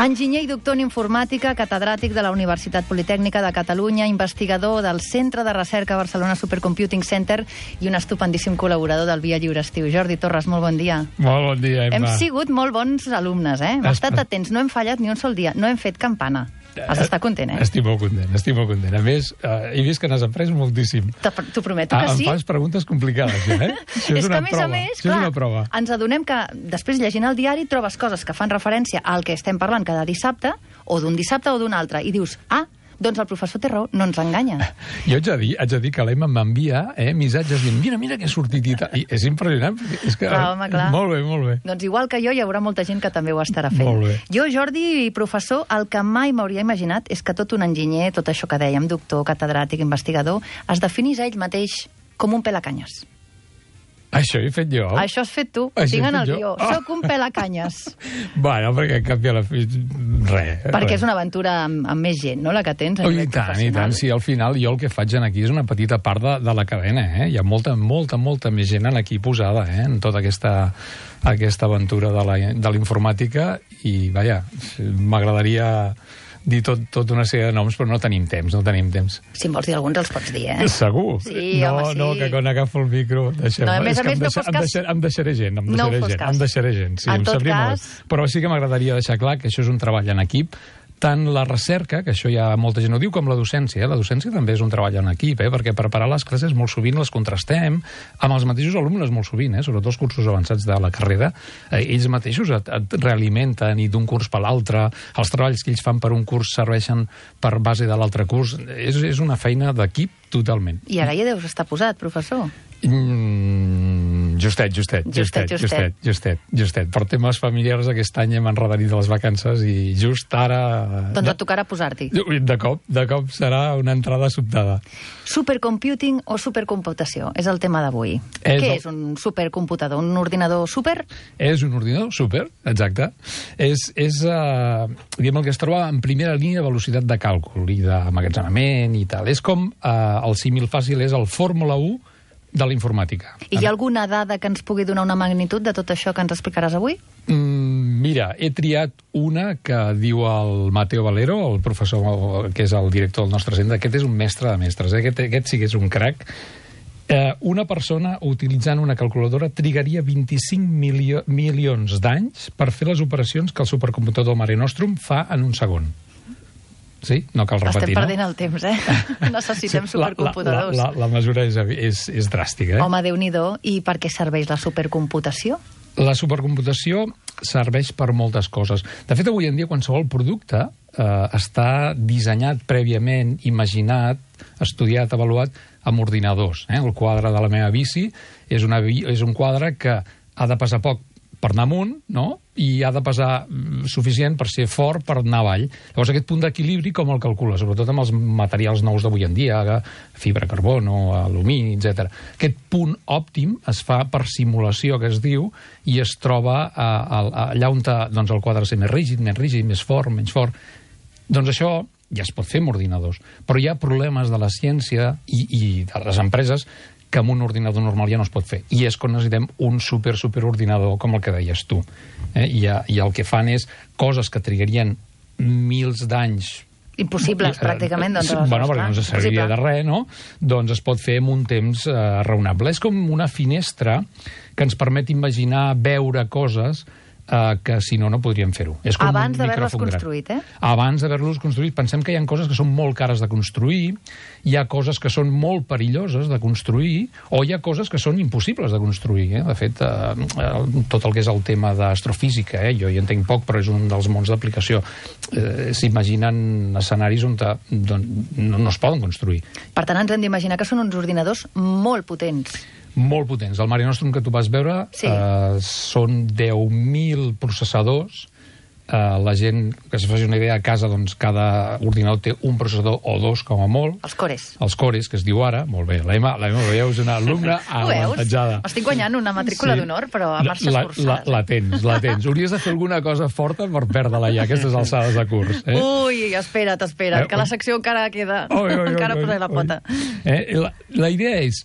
Enginyer i doctor en informàtica, catedràtic de la Universitat Politècnica de Catalunya, investigador del Centre de Recerca Barcelona Supercomputing Center i un estupendíssim col·laborador del Via Lliure Estiu. Jordi Torres, molt bon dia. Molt bon dia, Emma. Hem sigut molt bons alumnes, Hem estat atents, no hem fallat ni un sol dia, no hem fet campana. Has d'estar content, Estic molt content. A més, he vist que n'has après moltíssim. T'ho prometo que sí. Em fas preguntes complicades, Això és una prova. És una prova. Ens adonem que després, llegint el diari, trobes coses que fan referència al que estem parlant cada dissabte, o d'un dissabte o d'un altre, i dius, doncs el professor té raó, no ens enganya. Jo haig de dir que l'Emma m'envia missatges dient, mira que he sortit i tal. I és impressionant, perquè és que... Clar, home, clar. Molt bé. Doncs igual que jo, hi haurà molta gent que també ho estarà fent. Molt bé. Jo, Jordi, professor, el que mai m'hauria imaginat és que tot un enginyer, tot això que dèiem, doctor, catedràtic, investigador, es definís a ell mateix com un pelacanyes. Això he fet jo? Això has fet tu. Tinc en el guió. Soc un pelacanyes. Bueno, perquè canvia la... Res. Perquè és una aventura amb més gent, no?, la que tens a nivell professional. I tant. Sí, al final jo el que faig aquí és una petita part de la cadena, Hi ha molta més gent aquí posada, en tota aquesta aventura de la informàtica i, vaja, m'agradaria dir tot una sèrie de noms, però no tenim temps. Si em vols dir alguns, els pots dir, Segur? Sí, home, sí. No, que quan agafo el micro... No, a més, no fos cas... Em deixaré gent, sí, en tot cas... Però sí que m'agradaria deixar clar que això és un treball en equip, tant la recerca, que això ja molta gent ho diu, com la docència. La docència també és un treball en equip, perquè preparar les classes molt sovint les contrastem amb els mateixos alumnes molt sovint, sobretot els cursos avançats de la carrera. Ells mateixos et realimenten i d'un curs per l'altre. Els treballs que ells fan per un curs serveixen per base de l'altre curs. És una feina d'equip totalment. I ara ja deus estar posat, professor. Justet. Per temes familiars aquest any hem enredarit de les vacances i just ara... Doncs et tocarà posar-t'hi. De cop serà una entrada sobtada. Supercomputing o supercomputació és el tema d'avui. Què és un supercomputador? Un ordinador super? És un ordinador super, exacte. És diguem, el que es troba en primera línia de velocitat de càlcul i d'emmagatzemament i tal. És com, el símil fàcil és el Fórmula 1 de la informàtica. I hi ha alguna dada que ens pugui donar una magnitud de tot això que ens explicaràs avui? Mira, he triat una que diu el Mateo Valero, el professor que és el director del nostre centre. Aquest és un mestre de mestres, aquest sí que és un crac. Una persona utilitzant una calculadora trigaria 25 milions d'anys per fer les operacions que el supercomputador Mare Nostrum fa en un segon. Sí? No cal repetir, Estem perdent el temps, Necessitem supercomputadors. La mesura és dràstica, Home, Déu-n'hi-do. I per què serveix la supercomputació? La supercomputació serveix per moltes coses. De fet, avui en dia qualsevol producte està dissenyat prèviament, imaginat, estudiat, avaluat amb ordinadors. El quadre de la meva bici és un quadre que ha de pesar poc per anar amunt, no?, i ha de pesar suficient per ser fort per anar avall. Llavors, aquest punt d'equilibri com el calcula? Sobretot amb els materials nous d'avui en dia, fibra carbono, alumini, etc. Aquest punt òptim es fa per simulació, que es diu, i es troba allà on el quadre ha de ser més rígid, més fort, menys fort. Doncs això ja es pot fer amb ordinadors. Però hi ha problemes de la ciència i de les empreses que amb un ordinador normal ja no es pot fer. I és quan necessitem un superordinador com el que deies tu. I el que fan és coses que trigarien mils d'anys... Impossibles, pràcticament, doncs. Bueno, perquè no ens serviria de res, no? Doncs es pot fer en un temps raonable. És com una finestra que ens permet imaginar, veure coses que si no podríem fer-ho. Abans d'haver-los construït, Abans d'haver-los construït. Pensem que hi ha coses que són molt cares de construir, hi ha coses que són molt perilloses de construir, o hi ha coses que són impossibles de construir. De fet, tot el que és el tema d'astrofísica, jo hi entenc poc, però és un dels mons d'aplicació. S'imaginen escenaris on no es poden construir. Per tant, ens hem d'imaginar que són uns ordinadors molt potents. Molt potents. El Mare Nostrum que tu vas veure són 10.000 processadors. La gent, que se faci una idea, a casa, doncs, cada ordinador té un processador o dos, com a molt. Els cores. Els cores, que es diu ara. Molt bé. L'Emma, veieu, és una alumna avantatjada. Estic guanyant una matrícula d'honor, però a marxes forçades. La tens. Hauries de fer alguna cosa forta per perdre-la ja, aquestes alçades de curs. Ui, espera't, que la secció encara queda. Encara posaré la pota. La idea és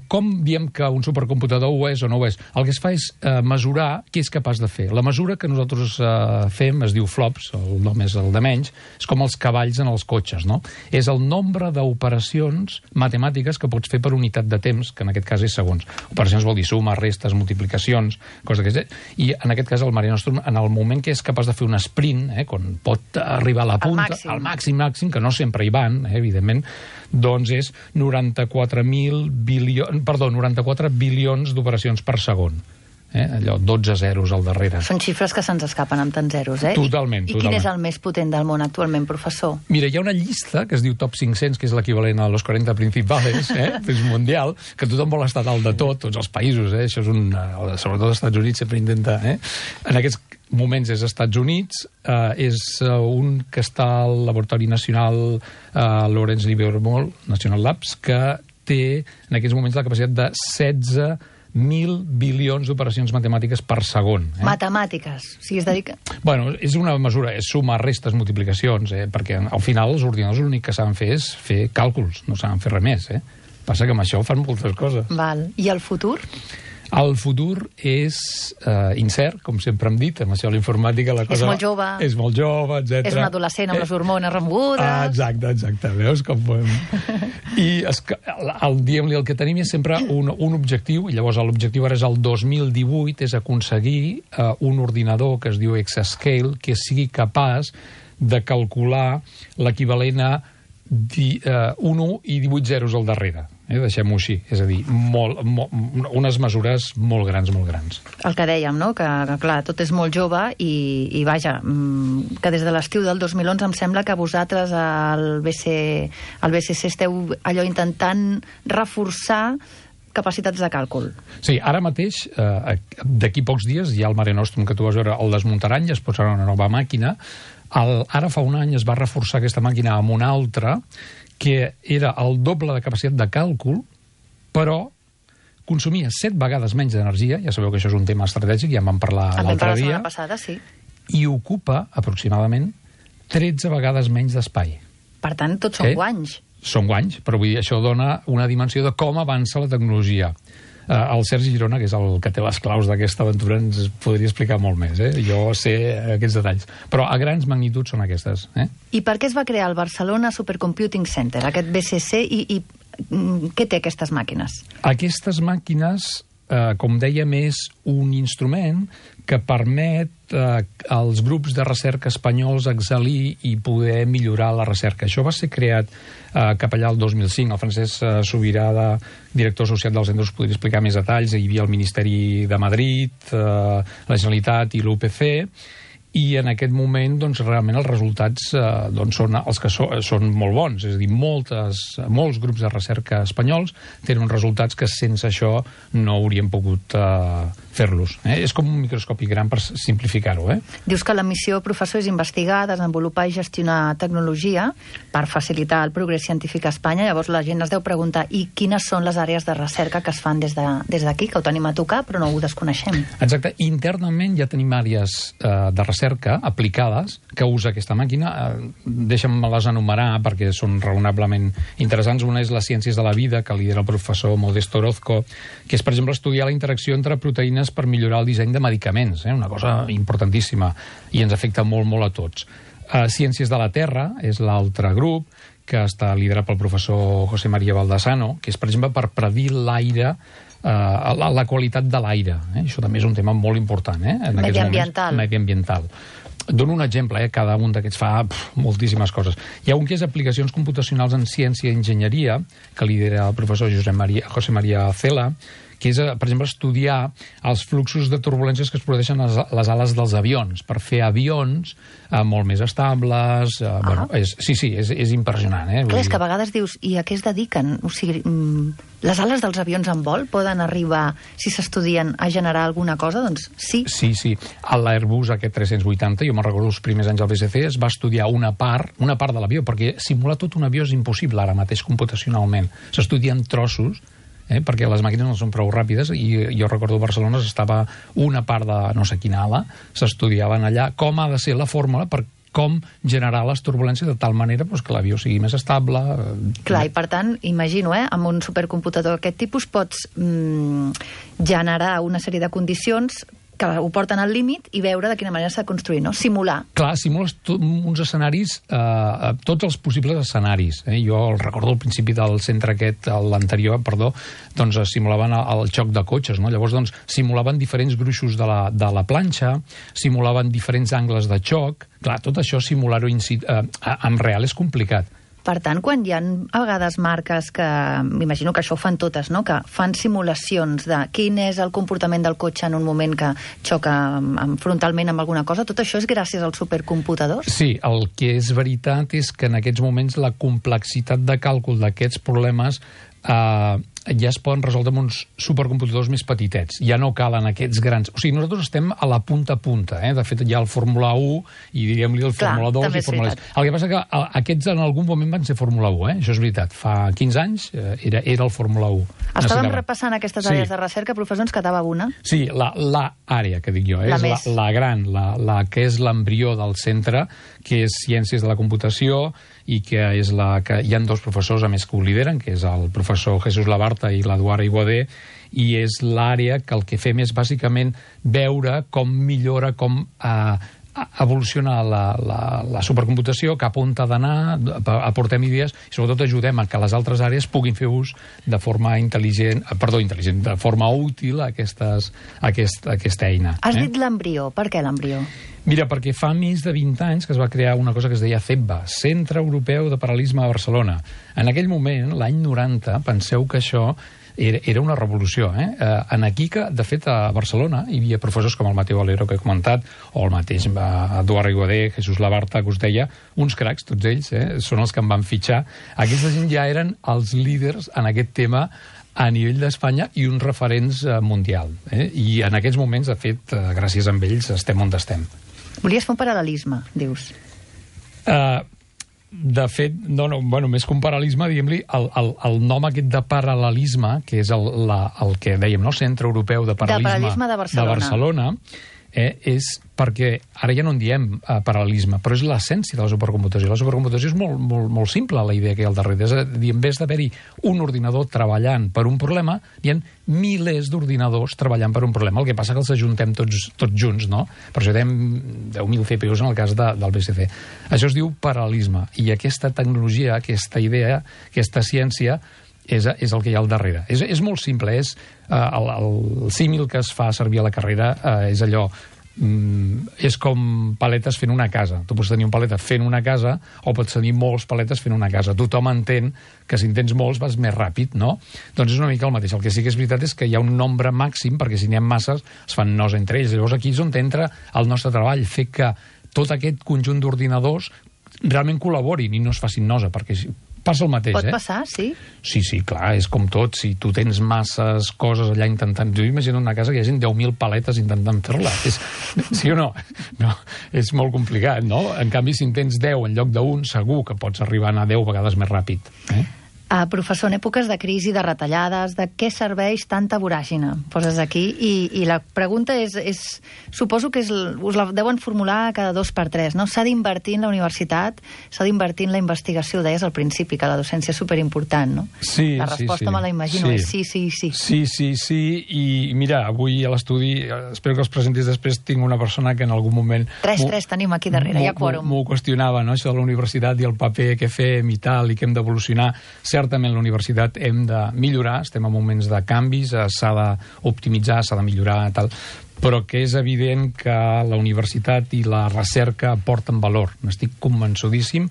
com diem que un supercomputador ho és o no ho és? El que es fa és mesurar què és capaç de fer. La mesura que nosaltres fem es diu flops, el nom és el de menys, és com els cavalls en els cotxes, no? És el nombre d'operacions matemàtiques que pots fer per unitat de temps, que en aquest cas és segons. Operacions vol dir suma, restes, multiplicacions, coses d'aquestes. I en aquest cas el Mare Nostrum, en el moment que és capaç de fer un sprint, quan pot arribar a la punta, al màxim, que no sempre hi van, evidentment, doncs és 94 bilions d'operacions per segon. Allò, 12 zeros al darrere. Són xifres que se'ns escapen amb tants zeros, Totalment. I quin és el més potent del món actualment, professor? Mira, hi ha una llista que es diu Top 500, que és l'equivalent a los 40 principales, és mundial, que tothom vol estar dalt de tot, tots els països, això és sobretot els Estats Units sempre intenta, En aquests moments és Estats Units, és un que està al Laboratori Nacional Lawrence Livermore National Labs, que té en aquests moments la capacitat de 16.000 bilions d'operacions matemàtiques per segon. Matemàtiques, o sigui, es dedica... Bueno, és una mesura, és suma, restes, multiplicacions, perquè al final els ordinadors l'únic que saben fer és fer càlculs, no saben fer res més, Passa que amb això fan moltes coses. Val. I el futur? El futur és incert, com sempre hem dit, amb això de la informàtica la cosa... És molt jove. És molt jove, etc. És un adolescent amb les hormones remogudes. Exacte. Veus com podem... I diguem-li, el que tenim és sempre un objectiu, i llavors l'objectiu ara és el 2018, és aconseguir un ordinador que es diu Exascale, que sigui capaç de calcular l'equivalent a 1 i 18 zeros al darrere. Deixem-ho així, és a dir, unes mesures molt grans. El que dèiem, no?, que clar, tot és molt jove i vaja, que des de l'estiu del 2011 em sembla que vosaltres al BCC esteu allò intentant reforçar capacitats de càlcul. Sí, ara mateix, d'aquí pocs dies, hi ha el Mare Nostrum que tu vas veure, el desmuntaran i es posarà una nova màquina. Ara fa un any es va reforçar aquesta màquina amb una altra que era el doble de capacitat de càlcul, però consumia 7 vegades menys d'energia, ja sabeu que això és un tema estratègic, ja en vam parlar l'altre dia, la setmana passada, sí. I ocupa aproximadament 13 vegades menys d'espai. Per tant, tots són guanys. Són guanys, però vull dir, això dona una dimensió de com avança la tecnologia. El Sergi Girona, que és el que té les claus d'aquesta aventura, ens podria explicar molt més. Jo sé aquests detalls. Però a grans magnituds són aquestes. I per què es va crear el Barcelona Supercomputing Center, aquest BCC, i què té aquestes màquines? Aquestes màquines, com dèiem, és un instrument que permet als grups de recerca espanyols excel·lir i poder millorar la recerca. Això va ser creat cap allà el 2005. El Francesc Subirà, director associat dels centres, podria explicar més detalls. Hi havia el Ministeri de Madrid, la Generalitat i l'UPC, i en aquest moment realment els resultats són els que són molt bons, és a dir, molts grups de recerca espanyols tenen uns resultats que sense això no haurien pogut fer-los. És com un microscopi gran, per simplificar-ho. Dius que la missió, professor, és investigar, desenvolupar i gestionar tecnologia per facilitar el progrés científic a Espanya. Llavors la gent es deu preguntar, i quines són les àrees de recerca que es fan des d'aquí, que ho tenim a tocar però no ho desconeixem? Exacte. Internament ja tenim àrees de recerca aplicades que usa aquesta màquina. Deixa'm-me-les enumerar perquè són raonablement interessants. Una és les ciències de la vida, que lidera el professor Modesto Orozco, que és, per exemple, estudiar la interacció entre proteïnes per millorar el disseny de medicaments, una cosa importantíssima i ens afecta molt, molt a tots. Ciències de la Terra és l'altre grup, que està liderat pel professor José María Baldasano, que és, per exemple, per predir l'aire, la qualitat de l'aire. Això també és un tema molt important. Mediambiental. Dono un exemple, cada un d'aquests fa moltíssimes coses. Hi ha un que és aplicacions computacionals en ciència i enginyeria, que lidera el professor José María Cela, que és, per exemple, estudiar els fluxos de turbulències que es produeixen a les ales dels avions, per fer avions molt més estables. És impressionant. Clar, és que a vegades dius, i a què es dediquen? O sigui, les ales dels avions en vol poden arribar, si s'estudien, a generar alguna cosa? Doncs sí. Sí. A l'Airbus aquest 380, jo me'n recordo els primers anys al BCC, es va estudiar una part de l'avió, perquè simular tot un avió és impossible ara mateix computacionalment. S'estudien trossos, perquè les màquines no són prou ràpides, i jo recordo a Barcelona estava una part de no sé quina ala, s'estudiaven allà com ha de ser la fórmula per com generar les turbulències de tal manera que l'avió sigui més estable. Clar, i per tant, imagino, amb un supercomputador d'aquest tipus pots generar una sèrie de condicions que ho porten al límit i veure de quina manera s'ha de construir, no? Simular. Clar, simules uns escenaris, tots els possibles escenaris. Jo el recordo al principi del centre aquest, l'anterior, doncs simulaven el xoc de cotxes, no? Llavors, doncs, simulaven diferents gruixos de la planxa, simulaven diferents angles de xoc. Clar, tot això simular-ho en real és complicat. Per tant, quan hi ha a vegades marques que, m'imagino que això ho fan totes, no? Que fan simulacions de quin és el comportament del cotxe en un moment que xoca frontalment amb alguna cosa, tot això és gràcies als supercomputadors? Sí, el que és veritat és que en aquests moments la complexitat de càlcul d'aquests problemes ja es poden resoldre amb uns supercomputadors més petitets. Ja no calen aquests grans... O sigui, nosaltres estem a la punta a punta. De fet, hi ha el Fórmula 1 i diríem-li el Fórmula 2 i Fórmula 3. El que passa que aquests en algun moment van ser Fórmula 1, Això és veritat. Fa 15 anys era el Fórmula 1. Estàvem repassant aquestes àrees de recerca, professor, ens quedava una. Sí, l'àrea que dic jo. És la gran, la que és l'embrió del centre, que és Ciències de la Computació, i que és la que hi ha dos professors a més que ho lideren, que és el professor Jesús Labarta i l'Eduard Aiguader, i és l'àrea que el que fem és bàsicament veure com millora, com evoluciona la supercomputació, cap on ha d'anar, aportem idees i sobretot ajudem a que les altres àrees puguin fer ús de forma de forma útil a aquesta eina. Has dit l'embrió. Per què l'embrió? Mira, perquè fa més de 20 anys que es va crear una cosa que es deia CEPBA, Centre Europeu de Paral·lelisme a Barcelona. En aquell moment, l'any 90, penseu que això era una revolució. En aquí, de fet, a Barcelona hi havia professors com el Mateo Valero, que he comentat, o el mateix Eduard Aiguader, Jesús Labarta, que us deia, uns cracs, tots ells, són els que em van fitxar. Aquesta gent ja eren els líders en aquest tema a nivell d'Espanya i uns referents mundial. I en aquests moments, de fet, gràcies a ells, estem on estem. Volies fer un paral·lelisme, dius? De fet, més que un paral·lelisme, diguem-li, el nom aquest de paral·lelisme, que és el que dèiem, no? Centre Europeu de Paral·lelisme de Barcelona, és perquè ara ja no en diem paral·lelisme, però és l'essència de la supercomputació. La supercomputació és molt simple, la idea que hi ha al darrere. És a dir, en vez d'haver-hi un ordinador treballant per un problema, hi ha milers d'ordinadors treballant per un problema. El que passa que els ajuntem tots junts, no? Per això dèiem 10.000 CPUs en el cas del BSC. Això es diu paral·lelisme. I aquesta tecnologia, aquesta idea, aquesta ciència, és el que hi ha al darrere. És molt simple. El símil que es fa servir a la carrera és allò... és com paletes fent una casa. Tu pots tenir un paleta fent una casa o pots tenir molts paletes fent una casa. Tothom entén que si en tens molts vas més ràpid, no? Doncs és una mica el mateix. El que sí que és veritat és que hi ha un nombre màxim, perquè si n'hi ha masses es fan nos entre ells. Llavors aquí és on entra el nostre treball, fer que tot aquest conjunt d'ordinadors realment col·laborin i no es facin nosa, perquè passa el mateix, Pot passar, sí? Sí, clar, és com tot. Si tu tens masses coses allà intentant... Jo imagino una casa que hi hagi 10.000 paletes intentant fer-la. Sí o no? No, és molt complicat, no? En canvi, si en tens 10 en lloc d'un, segur que pots arribar a anar 10 vegades més ràpid. Professor, en èpoques de crisi, de retallades, de què serveix tanta voràgine? Poses aquí, i la pregunta és suposo que us la deuen formular cada 2 per 3, no? S'ha d'invertir en la universitat, s'ha d'invertir en la investigació, deies al principi, que la docència és superimportant, no? Sí, la resposta me la imagino, és sí. Sí, i mira, avui a l'estudi, espero que els presentis després, tinc una persona que en algun moment... 3 tenim aquí darrere, hi ha quòrum. M'ho qüestionava, no?, això de la universitat i el paper que fem i tal, i que hem d'evolucionar. Certament la universitat hem de millorar, estem en moments de canvis, s'ha d'optimitzar, s'ha de millorar, tal, però que és evident que la universitat i la recerca aporten valor. N'estic convençudíssim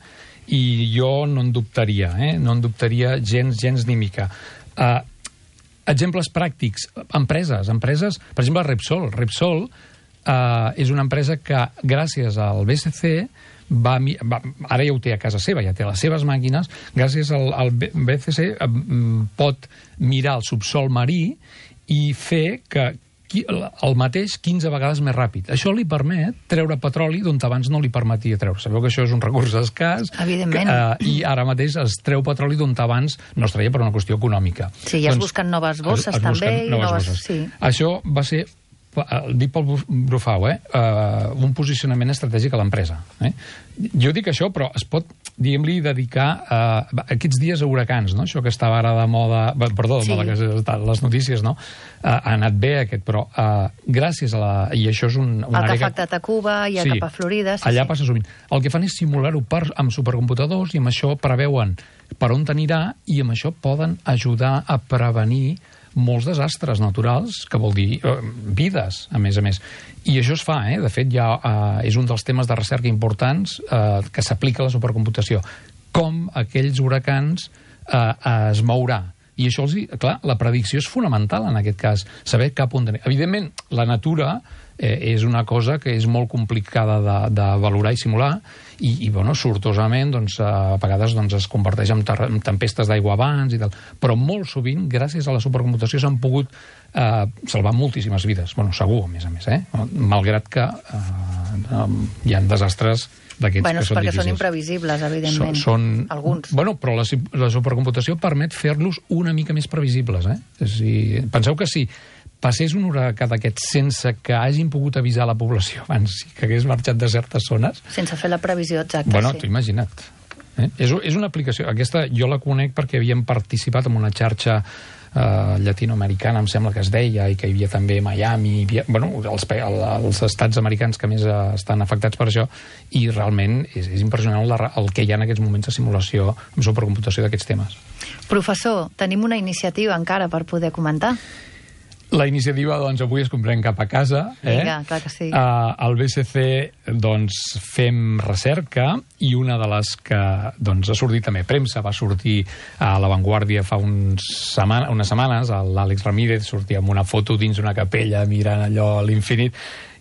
i jo no en dubtaria, no en dubtaria gens ni mica. Exemples pràctics, empreses, per exemple, Repsol. Repsol és una empresa que, gràcies al BSC, ara ja ho té a casa seva, ja té les seves màquines, gràcies al BCC pot mirar el subsol marí i fer que el mateix 15 vegades més ràpid. Això li permet treure petroli d'on abans no li permetia treure. Sabeu que això és un recurs escàs. Evidentment. I ara mateix es treu petroli d'on abans no es treia per una qüestió econòmica. Sí, ja es busquen noves bosses també. Noves bosses. Sí. Això va ser dit pel Brufau, un posicionament estratègic a l'empresa. Jo dic això, però es pot, diguem-li, dedicar aquests dies a huracans, no? Això que estava ara de moda, perdó, de moda, que les notícies, no? Ha anat bé aquest, però gràcies a la... I això és una àrea... El que ha afectat a Cuba i cap a Florida. Allà passa sovint. El que fan és simular-ho amb supercomputadors i amb això preveuen per on t'anirà i amb això poden ajudar a prevenir molts desastres naturals, que vol dir vides, a més. I això es fa, de fet, ja és un dels temes de recerca importants que s'aplica a la supercomputació. Com aquells huracans es mourà. I això, clar, la predicció és fonamental en aquest cas, saber cap on tenir. Evidentment, la natura és una cosa que és molt complicada de valorar i simular, i sortosament, a vegades es converteix en tempestes d'aigua abans i tal. Però molt sovint, gràcies a la supercomputació, s'han pogut salvar moltíssimes vides. Segur, a més, malgrat que hi ha desastres d'aquests que són difícils. Perquè són imprevisibles, evidentment. Alguns. Però la supercomputació permet fer-los una mica més previsibles. Penseu que si passés un huracà d'aquests sense que hagin pogut avisar la població abans que hagués marxat de certes zones... Sense fer la previsió exacta, t'ho imagina't. És una aplicació. Aquesta jo la conec perquè havíem participat en una xarxa llatinoamericana, em sembla que es deia, i que hi havia també Miami, els estats americans que més estan afectats per això, i realment és impressionant el que hi ha en aquests moments de simulació amb supercomputació d'aquests temes. Professor, tenim una iniciativa encara per poder comentar. La iniciativa, avui es comprem cap a casa. Vinga, clar que sí. Al BSC, fem recerca, i una de les que ha sortit també a premsa, va sortir a La Vanguardia fa unes setmanes, l'Àlex Ramírez sortia amb una foto dins una capella mirant allò a l'infinit,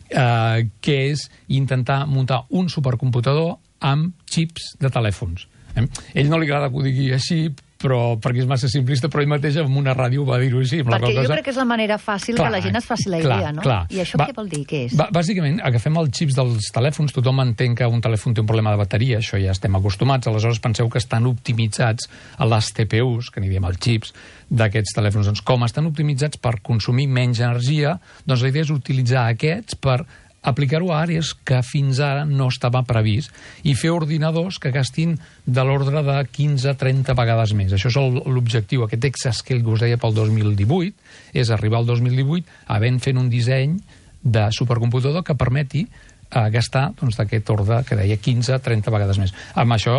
que és intentar muntar un supercomputador amb xips de telèfons. Ell no li agrada que ho digui així, perquè és massa simplista, però ell mateix amb una ràdio va dir-ho així. Perquè jo crec que és la manera fàcil que la gent es faci la idea, no? I això què vol dir? Què és? Bàsicament, agafem els xips dels telèfons, tothom entén que un telèfon té un problema de bateria, això ja estem acostumats, aleshores penseu que estan optimitzats a les TPUs, que n'hi diem els xips, d'aquests telèfons. Com estan optimitzats per consumir menys energia, la idea és utilitzar aquests per aplicar-ho a àrees que fins ara no estava previst i fer ordinadors que gastin de l'ordre de 15-30 vegades més. Això és l'objectiu. Aquest exascale que us deia pel 2018 és arribar al 2018 havent fet un disseny de supercomputador que permeti gastar d'aquest ordre que deia 15-30 vegades més. Amb això,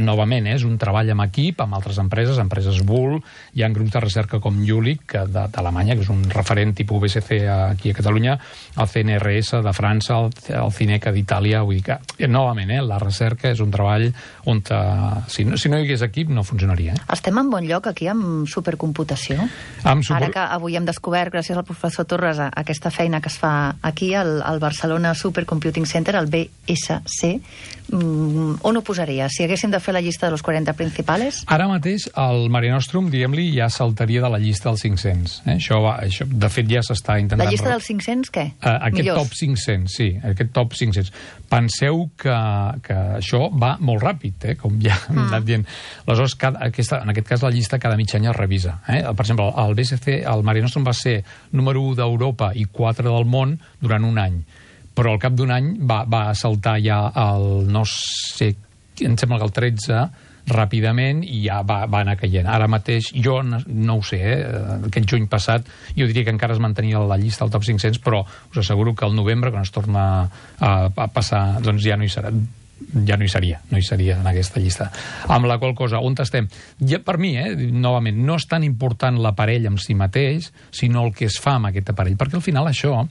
novament, és un treball amb equip, amb altres empreses Bull, hi ha grups de recerca com Jülich, d'Alemanya, que és un referent tipus BSC aquí a Catalunya, el CNRS de França, el CINECA d'Itàlia, vull dir que, novament, la recerca és un treball on, si no hi hagués equip, no funcionaria. Estem en bon lloc aquí amb supercomputació? Ara que avui hem descobert, gràcies al professor Torres, aquesta feina que es fa aquí, al Barcelona Supercomputing Center, el BSC, on ho posaria? Si haguéssim de fer la llista de los 40 principals? Ara mateix el Mare Nostrum, diguem-li, ja saltaria de la llista dels 500. Això, de fet, ja s'està intentant... La llista dels 500, què? Aquest top 500, sí, aquest top 500. Penseu que això va molt ràpid, com ja hem anat dient. Aleshores, en aquest cas, la llista cada mig any es revisa. Per exemple, el BSC, el Mare Nostrum va ser número 1 d'Europa i 4 del món durant un any. Però al cap d'un any va saltar ja el, no sé, em sembla que el 13, ràpidament, i ja va anar caient. Ara mateix, jo no ho sé, aquest juny passat, jo diria que encara es mantenia la llista al top 500, però us asseguro que al novembre, quan es torna a passar, doncs ja no hi serà. Ja no hi seria en aquesta llista. Amb la qual cosa, on estem? Ja, per mi, novament, no és tan important l'aparell en si mateix, sinó el que es fa amb aquest aparell, perquè al final això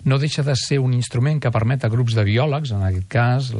no deixa de ser un instrument que permet a grups de biòlegs, en aquest cas,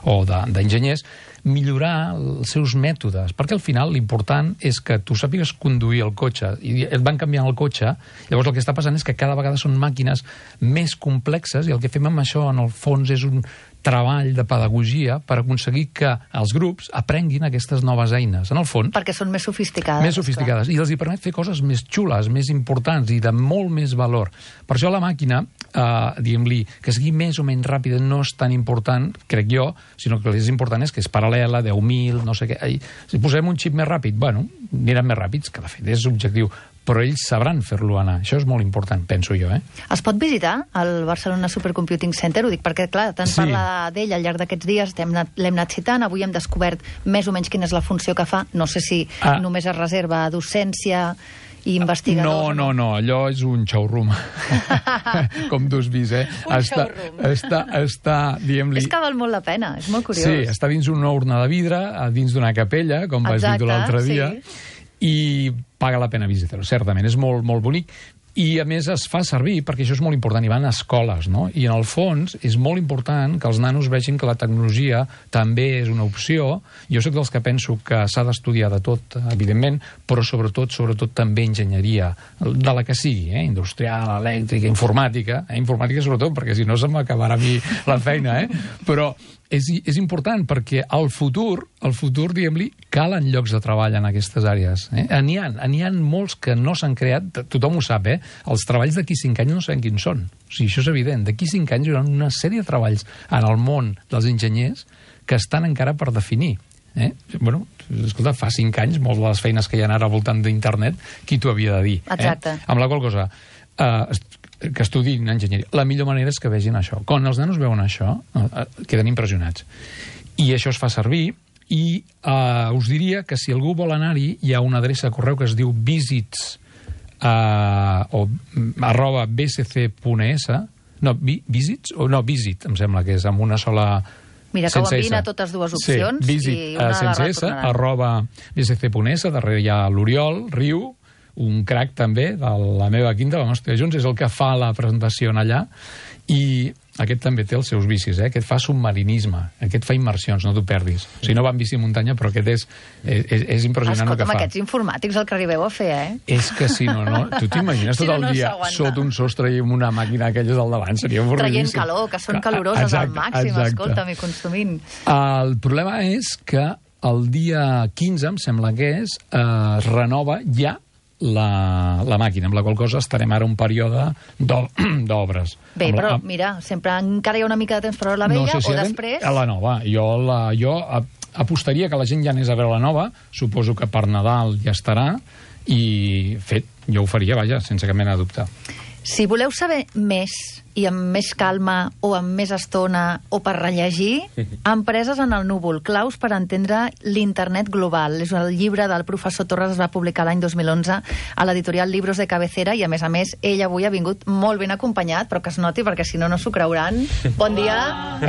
o d'enginyers, millorar els seus mètodes, perquè al final l'important és que tu sàpigues conduir el cotxe, i et van canviant el cotxe, llavors el que està passant és que cada vegada són màquines més complexes, i el que fem amb això, en el fons, és un treball de pedagogia per aconseguir que els grups aprenguin aquestes noves eines, en el fons. Perquè són més sofisticades. Més sofisticades, i els hi permet fer coses més xules, més importants i de molt més valor. Per això la màquina, diguem-li, que sigui més o menys ràpida no és tan important, crec jo, sinó que el que és important és que és paral·lela, 10.000, no sé què. Si posem un xip més ràpid, bueno, aniran més ràpids, que de fet és objectiu. però ells sabran fer-lo anar. Això és molt important, penso jo. Es pot visitar el Barcelona Supercomputing Center? Ho dic perquè, clar, tant parla d'ell al llarg d'aquests dies, l'hem anat citant, avui hem descobert més o menys quina és la funció que fa. No sé si només es reserva a docència i investigadors. No, allò és un showroom. Com tu has vist, Un showroom. Està, diguem-li... És que val molt la pena, és molt curiós. Sí, està dins una urna de vidre, dins d'una capella, com vas dir tu l'altre dia, i paga la pena visitar-ho, certament. És molt, molt bonic. I, a més, es fa servir, perquè això és molt important, hi van a escoles, no? I, en el fons, és molt important que els nanos vegin que la tecnologia també és una opció. Jo soc dels que penso que s'ha d'estudiar de tot, evidentment, però sobretot també enginyeria, de la que sigui, industrial, elèctrica, informàtica. Informàtica, sobretot, perquè si no se m'acabarà a mi la feina, Però és important perquè al futur, diguem-li, calen llocs de treball en aquestes àrees. N'hi ha molts que no s'han creat, tothom ho sap, els treballs d'aquí 5 anys no sabem quins són. O sigui, això és evident. D'aquí 5 anys hi haurà una sèrie de treballs en el món dels enginyers que estan encara per definir. Bueno, escolta, fa 5 anys, moltes de les feines que hi ha ara al voltant d'internet, qui t'ho havia de dir? Exacte. Amb la qual cosa, que estudiïn enginyeria. La millor manera és que vegin això. Quan els nanos veuen això, queden impressionats. I això es fa servir, i us diria que si algú vol anar-hi, hi ha una adreça de correu que es diu visits @bcc.es. No, visits? No, visit, em sembla que és amb una sola... Mira, que ho envien a totes dues opcions. Sí, visit sense S, @bcc.es, darrere hi ha l'Oriol Riu, un crac també de la meva quinta, vam estudiar junts, és el que fa la presentació allà, i aquest també té els seus vicis, aquest fa submarinisme, aquest fa immersions, no t'ho perdis. O sigui, no va en bici muntanya, però aquest és impressionant el que fa. Escolta'm, aquests informàtics el que arribeu a fer, És que si no, tu t'imagines tot el dia sota un sostre i amb una màquina aquelles al davant, seria avorridíssim. Traient calor, que són caloroses al màxim, escolta'm, i consumint. El problema és que el dia 15, em sembla que es renova ja la màquina, amb la qual cosa estarem ara un període d'obres. Bé, però mira, sempre encara hi ha una mica de temps per veure la vella, o després... A la nova. Jo apostaria que la gent ja anés a veure la nova, suposo que per Nadal ja estarà, i fet, jo ho faria, vaja, sense cap mena de dubte. Si voleu saber més, i amb més calma, o amb més estona, o per rellegir, Empreses en el núvol, claus per entendre l'internet global. És el llibre del professor Torres, es va publicar l'any 2011 a l'editorial Libros de Cabecera, i a més, ell avui ha vingut molt ben acompanyat, però que es noti, perquè si no, no s'ho creuran. Bon dia!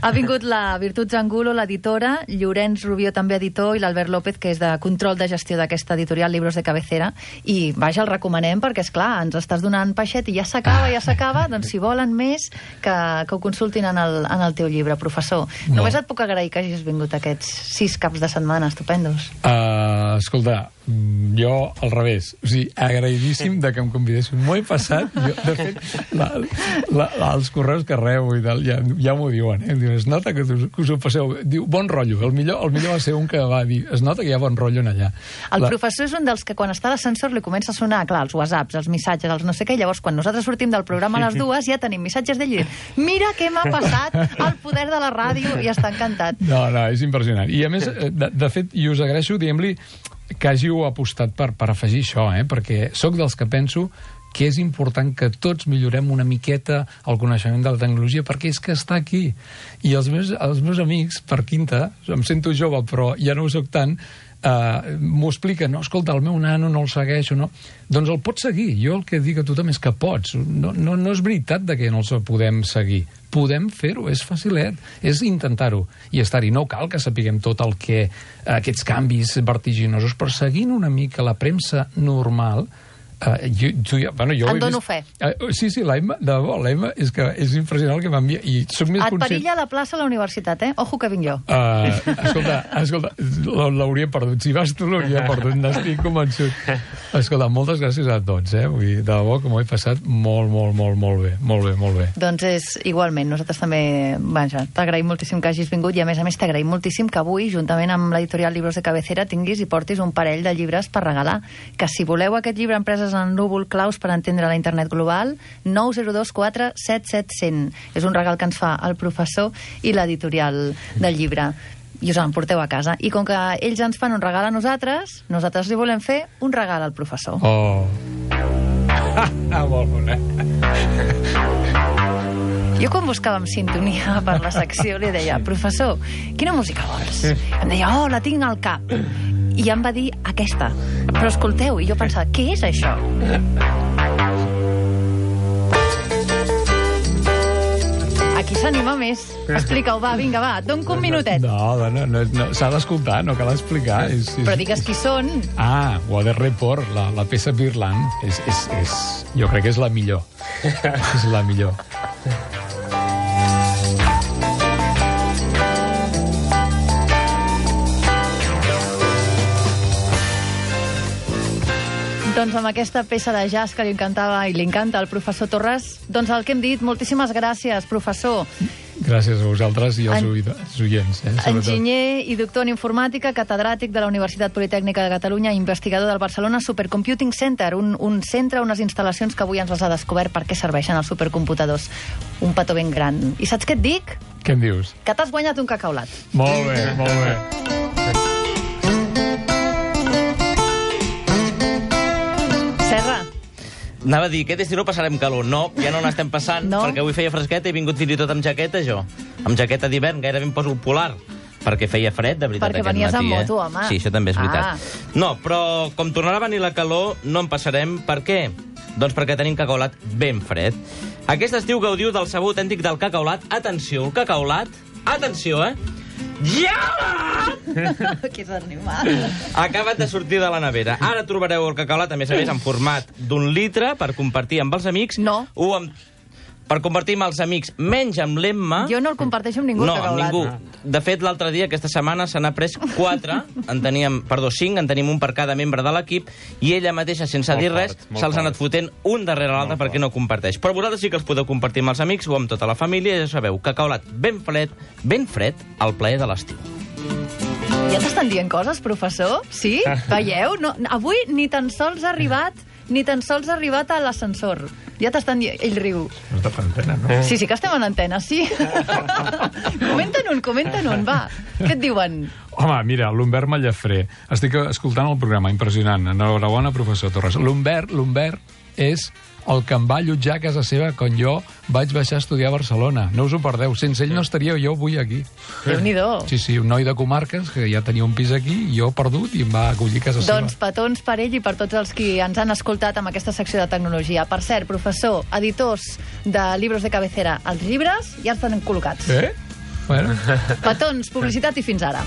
Ha vingut la Virtuts Angulo, l'editora, Llorenç Rubió, també editor, i l'Albert López, que és de control de gestió d'aquesta editorial Libros de Cabecera, i vaja, el recomanem, perquè, esclar, ens estàs donant peixet i ja s'acaba, doncs si volen més, que ho consultin en el teu llibre, professor. Només et puc agrair que hagis vingut aquests 6 caps de setmana estupendos. Escolta, jo al revés, o sigui, agraïdíssim de que em convidessin. M'ho he passat, de fet, els correus que rebo i tal, ja m'ho diuen, es nota que us ho passeu, diu, bon rotllo, el millor va ser un que va dir, es nota que hi ha bon rotllo en allà. El professor és un dels que quan està a l'ascensor li comença a sonar, clar, els whatsapps, els missatges, els no sé què, llavors quan nosaltres sortim del programa a les 2 ja tenim missatges d'ell dient, mira què m'ha passat, el poder de la ràdio, i està encantat. No, és impressionant. I a més, de fet, i us agraeixo, diguem-li, que hàgiu apostat per afegir això, perquè sóc dels que penso que és important que tots millorem una miqueta el coneixement de la tecnologia, perquè és que està aquí. I els meus amics, per quinta, em sento jove, però ja no ho soc tant, m'ho expliquen, no, escolta, el meu nano no el segueixo, no. Doncs el pots seguir. Jo el que dic a tothom és que pots. No és veritat que no els podem seguir. Podem fer-ho, és facilet, és intentar-ho i estar-hi. No cal que sapiguem tot el que aquests canvis vertiginosos, però seguint una mica la premsa normal, en dono fe. Sí, l'Emma, de debò, l'Emma és impressionant el que m'envia. Et perilla la plaça a la universitat, Ojo que vinc jo. Escolta, l'hauria perdut. Si vas tu, l'hauria perdut, n'estic convençut. Escolta, moltes gràcies a tots, vull dir, de debò que m'ho he passat molt bé. Molt bé. Doncs és igualment, nosaltres també, vaja, t'agraïm moltíssim que hagis vingut, i a més t'agraïm moltíssim que avui, juntament amb l'editorial Libros de Cabecera, tinguis i portis un parell de llibres per regalar. Que si voleu aquest llibre, Empreses en el núvol, claus per entendre la internet global, 902 477 100. És un regal que ens fa el professor i l'editorial del llibre. i us l'emporteu a casa. I com que ells ens fan un regal a nosaltres li volem fer un regal al professor. Oh. Molt bona. Jo quan buscàvem sintonia per la secció li deia, professor, quina música vols? Em deia, la tinc al cap. I em va dir aquesta. Però escolteu, i jo pensava, què és això? Aquí s'anima més. Explica-ho, va, vinga, va, et dono un minutet. No, s'ha d'escoltar, no cal explicar. Però digues qui són. Water Report, la peça Birland, jo crec que és la millor. És la millor. Doncs amb aquesta peça de jazz que li encantava i li encanta al professor Torres, doncs el que hem dit, moltíssimes gràcies, professor. Gràcies a vosaltres i als oients. Enginyer i doctor en informàtica, catedràtic de la Universitat Politècnica de Catalunya, investigador del Barcelona Supercomputing Center, un centre, unes instal·lacions que avui ens les ha descobert per què serveixen els supercomputadors. Un petó ben gran. I saps què et dic? Què em dius? Que t'has guanyat un cacaulat. Molt bé, molt bé. Serra. Anava a dir, aquest estiu no passarem calor. No, ja no n'estem passant, perquè avui feia fresqueta i he vingut fins i tot amb jaqueta, jo. Amb jaqueta d'hivern, gairebé em poso el polar, perquè feia fred, de veritat, perquè aquest matí. venies amb moto, home. Sí, això també és veritat. No, però com tornarà a venir la calor, no en passarem. Per què? Doncs perquè tenim cacaulat ben fred. Aquest estiu gaudiu del sabor autèntic del cacaulat. Atenció, el cacaulat, atenció, gelat! Que és animat. Acabat de sortir de la nevera. Ara trobareu el cacaulat, a més, en format d'1 litre per compartir amb els amics. No. Per compartir amb els amics, menys amb l'Emma. Jo no el comparteixo amb ningú, el cacaulat. No, amb ningú. De fet, l'altre dia, aquesta setmana, se n'ha pres 4. 5, en tenim un per cada membre de l'equip, i ella mateixa, sense dir res, se'ls ha anat fotent un darrere l'altre perquè no comparteix. Però vosaltres sí que els podeu compartir amb els amics o amb tota la família, ja sabeu, cacaulat ben fred, al plaer de l'estiu. Ja t'estan dient coses, professor? Sí? Veieu? No, avui ni tan sols ha arribat a l'ascensor. Ja t'estan dient... Ell riu. No està en antena, no? Sí, sí que estem en antena, sí. Comenta'n un, va. Què et diuen? Home, mira, l'Humbert Mallafré. Estic escoltant el programa, impressionant. Enhorabona, professor Torres. L'Humbert és el que em va allotjar a casa seva quan jo vaig baixar a estudiar a Barcelona. No us ho perdeu. Sense ell no estaria jo avui aquí. Déu-n'hi-do. Sí, un noi de comarques que ja tenia un pis aquí i jo perdut i em va acollir a casa seva. Doncs petons per ell i per tots els que ens han escoltat amb aquesta secció de tecnologia. Per cert, professor, editors de llibres de cabecera, els llibres ja estan col·locats. Bueno. Petons, publicitat i fins ara.